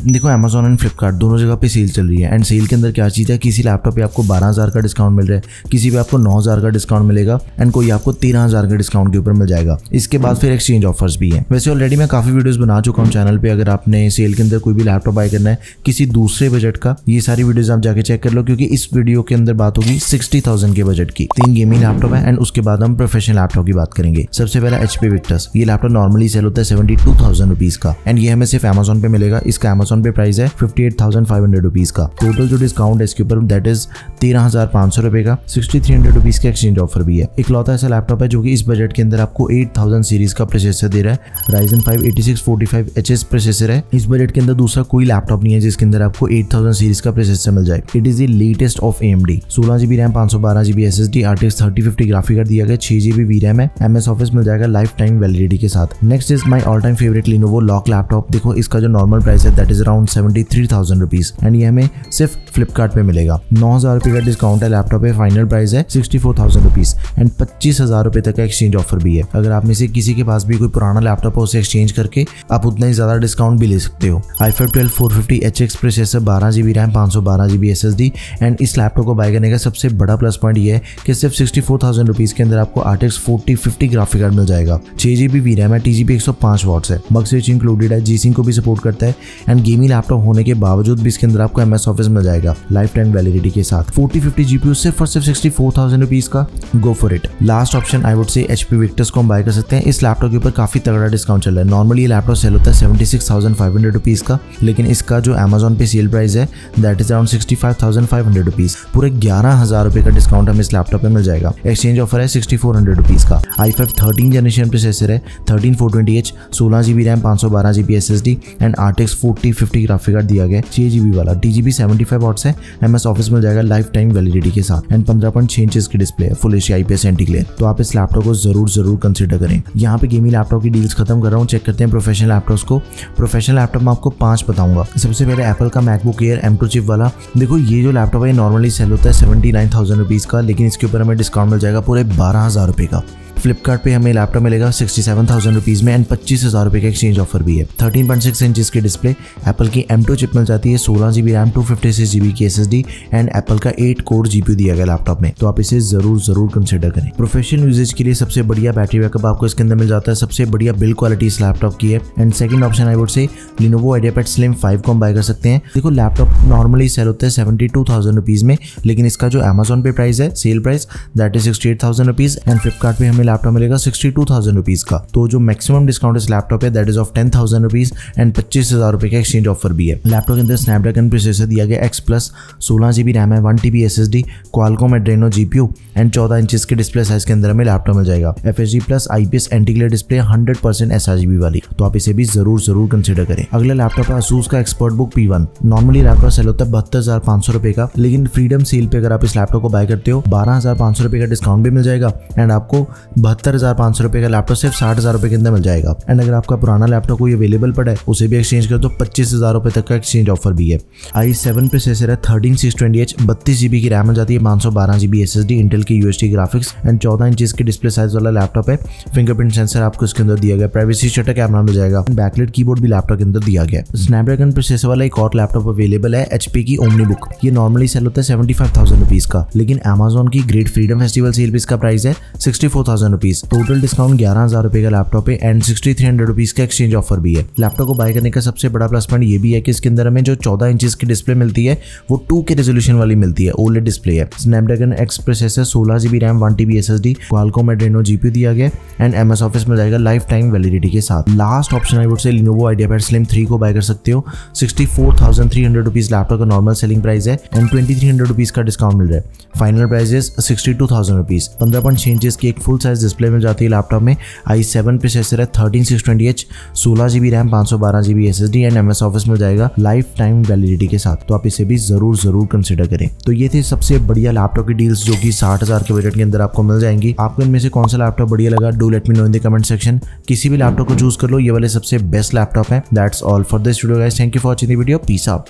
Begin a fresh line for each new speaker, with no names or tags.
देखो Amazon and Flipkart दोनों जगह पे सेल चल रही है एंड सेल के अंदर क्या चीज़ है, किसी लैपटॉप पे आपको 12,000 का डिस्काउंट मिल रहा है, किसी पे आपको 9,000 का डिस्काउंट मिलेगा एंड कोई आपको 13,000 के डिस्काउंट के ऊपर मिल जाएगा। इसके बाद फिर एक्सचेंज ऑफर्स भी है। वैसे ऑलरेडी मैं काफी वीडियोस बना चुका हूँ चैनल पे, अगर आपने सेल के अंदर कोई भी लैपटॉप बाय करना है किसी दूसरे बजट का, ये सारी वीडियोस आप जाके चेक कर लो, क्योंकि इस वीडियो के अंदर बात होगी 60,000 के बजट की। 3 गेमिंग लैपटॉप है एंड उसके बाद हम प्रोफेशनल लैपटॉप की बात करेंगे। सबसे पहला HP Victus, ये लैपटॉप नॉर्मली सेल होता है 72,000 रुपीज का एंड ये हमें सिर्फ अमेजोन पे मिलेगा। इसका अमेजोन पे प्राइस है 58,500 रुपीज का। टोटल जो डिस्काउंट है इसके ऊपर दैट इज 13,500 रुपए का। 6,300 रुपीज का एक्सचेंज ऑफर भी है। इकलौता ऐसा लैपटॉप है जो कि इस बजट के अंदर आपको 8000 सीरीज का प्रोसेसर दे रहा है। Ryzen 5 8645HS प्रोसेसर है। इस बजट के अंदर दूसरा कोई लैपटॉप नहीं है जिसके अंदर आपको 8000 सीरीज का प्रोसेसर मिल जाए। It is the latest of AMD। 16GB RAM, 512GB SSD, RTX 3050 graphic card दिया गया, 6GB VRAM है। MS ऑफिस मिल जाएगा लाइफ टाइम वैलिडिटी के साथ। Next is my all time favourite Lenovo lock laptop. देखो इसका जो नॉर्मल प्राइस है that is around 73,000 rupees and ये हमें सिर्फ फ्लिपकार्ट पे मिलेगा। 9,000 रुपए का डिस्काउंट है लैपटॉप पे, फाइनल प्राइस है 64,000 रुपीज एंड 25,000 रुपए तक का एक्सचेंज ऑफर भी है। अगर आप में से किसी के पास भी कोई पुराना लैपटॉप है उसे एक्सचेंज करके आप उतना ही ज्यादा डिस्काउंट भी ले सकते हो। i5 12450HX processor, 12GB RAM, 512GB SSD and इस लैपटॉप को बाय करने का सबसे बड़ा प्लस पॉइंट ये है कि सिर्फ 64,000 रुपीज के अंदर आपको RTX 4050 ग्राफिक कार्ड मिल जाएगा। 6GB VRAM है, TGP 105 वॉट्स है, बग स्विच इंक्लूडेड है, G-Sync को भी सपोर्ट करता है एंड गेमिंग लैपटॉप होने के बावजूद भी इसके अंदर आपको MS ऑफिस मिल जाएगा लाइफ टाइम वैलिडिटी के साथ। 4050 GPU सिर्फ और सिर्फ 64,000 रुपीज का। Go for it. Last option I would say HP Victus को हम बाय कर सकते हैं। इस लैपटॉप के ऊपर काफी तगड़ा डिस्काउंट चल रहा है। नॉर्मली ये लैपटॉप सेल होता है 76,500 रुपीज का, लेकिन इसका जो अमेजोन पे सेल प्राइस है दैट इज अराउंड 65,500 रुपीज। पूरे 11,000 रुपए का डिस्काउंट हमें इस लैपटॉप पे मिल जाएगा। एक्सचेंज ऑफर है 6400 रुपीज का। i5 13 जनरेशन प्रोसेसर है, 13420H, 16GB RAM, 512GB SSD and RTX 4050 graphic card दिया गया, 6GB वाला, TGP 75 वॉट्स है। MS ऑफिस मिल जाएगा लाइफ टाइम वैलिडिटी के साथ एंड 15.6 इंचेस की डिस्प्ले है, full HD IPS anti glare. तो आप इस लैपटॉप को जरूर कंसिडर करें। यहाँ पे गेमिंग लैपटॉप की डील्स खत्म कर रहा हूँ, चेक करते हैं प्रोफेशनल लैपटॉप्स को। प्रोफेशनल लैपटॉप में आपको 5 बताऊंगा। सबसे पहले एप्पल का MacBook Air M2 चिप वाला। देखो ये जो लैपटॉप है नॉर्मली सेल होता है 79,000 रुपीज का, लेकिन इसके ऊपर हमें डिस्काउंट मिल जाएगा पूरे 12,000 रुपए का। फ्लिपकार्ट पे हमें लैपटॉप मिलेगा 67,000 रुपीज में एंड 25,000 रुपए का एक्सचेंज ऑफर भी है। 13.6 इंचेस की डिस्प्ले, एप्पल की M2 चिप मिल जाती है, 16GB रैम, 256GB की SSD एंड एप्पल का 8 कोर GPU दिया गया लैपटॉप में। तो आप इसे जरूर कंसिडर करें। प्रोफेशनल यूजेज के लिए सबसे बढ़िया बैटरी बैकअप आपको इसके अंदर मिल जाता है, सबसे बढ़िया बिल्ड क्वालिटी इस लैपटॉप की है। And second option I would say Lenovo IdeaPad Slim 5 को हम बाय कर सकते हैं। देखो लैपटॉप नॉर्मली सेल होता है 72,000 रुपीज में, लेकिन इसका जो अमेजोन पे प्राइस है sale price that is 68,000 rupees and Flipkart पे हमें लैपटॉप मिलेगा 62,000 रुपीज का। तो जो मैक्सिमम डिस्काउंट इस लैपटॉप है that is of 10,000 rupees and 25,000 रुपए का एक्सचेंज ऑफर भी है। लैपटॉप के अंदर स्नैपड्रैगन प्रोसेसर दिया गया X प्लस, 16GB रैम है, 1TB SSD, Qualcomm Adreno GPU and 14 inches के डिस्प्ले साइज के अंदर हमें लैपटॉप मिल जाएगा। FHD plus IPS anti glare display, 100% sRGB वाली। तो आप इसे भी जरूर कंसिडर करें। अगला लैपटॉप है ASUS का ExpertBook P1। Normally laptop cell होता है 72,500 रुपए का, लेकिन फ्रीडम सेल पे अगर आप इस लैपटॉप को बाय करते हो 12,500 रुपए का डिस्काउंट भी मिल जाएगा एंड आपको 72,500 रुपए का लैपटॉप सिर्फ 60,000 रुपए के अंदर मिल जाएगा। एंड अगर आपका पुराना लैपटॉप कोई अवेलेबल पड़ा है उसे भी एक्सचेंज कर तो 25,000 रुपए तक का एक्सचेंज ऑफर भी है। i7 प्रोसेसर है, 13620H, 32GB की रैम मिल जाती है, 512GB SSD, इंटेल की UHD ग्राफिक्स एंड 14 इंचेस की डिस्प्ले साइज वाला लैपटॉप है। फिंगरप्रिंट सेंसर आपको इसके अंदर दिया गया, प्राइवेसी शटर कैमरा मिल जाएगा, बैकलाइट कीबोर्ड भी लैपटॉप के अंदर दिया गया। स्नैपड्रैगन प्रोसेसर वाला एक और लैपटॉप अवेलेबल है HP की OmniBook। ये नॉर्मली सेल होता है 75,000 रुपीज का, लेकिन अमेजोन की ग्रेट फ्रीडम फेस्टिवल सेल पे इसका प्राइस है 64,000 रुपीज। टोटल डिस्काउंट 11,000 रुपए का लैपटॉप है एंड 6300 रुपीज का एक्सचेंज ऑफर भी है। लैपटॉप को बाय करने का सबसे बड़ा प्लस पॉइंट ये भी है कि इसके अंदर हमें जो 14 इंचेस की डिस्प्ले मिलती है वो 2K रेजोल्यूशन वाली मिलती है, OLED डिस्प्ले है। Snapdragon X processor, 16GB RAM, 1TB SSD, Qualcomm Adreno GPU दिया गया एंड MS ऑफिस मिल जाएगा लाइफ टाइम वैलिडिटी के साथ। Last option I would say Lenovo IdeaPad Slim 3 को बाय कर सकते हो। 64,300 रुपीज लैपटॉप का नॉर्मल सेलिंग प्राइस है एंड 2300 रुपीज का डिस्काउंट मिल रहा है। Final price is 62,000 rupees. 15.6 inches की एक फुल साइज डिस्प्ले मिल जाती है लैपटॉप में। i7 प्रोसेसर है, 13620H, 16GB RAM, 512GB SSD and MS office मिल जाएगा लाइफ टाइम वैलिडिटी के साथ। तो आप इसे भी जरूर कंसिडर करें। तो ये थे सबसे बढ़िया लैपटॉप की डील्स जो कि 60,000 के बजट के अंदर आपको मिल जाएंगी। आपको इनमें से कौन सा लैपटॉप बढ़िया लगा, do let me know in the comment section. किसी भी लैपटॉप को चूज कर लो, ये वाले सबसे बेस्ट लैपटॉप है। That's all for this video guys, thank you for watching the video, peace out.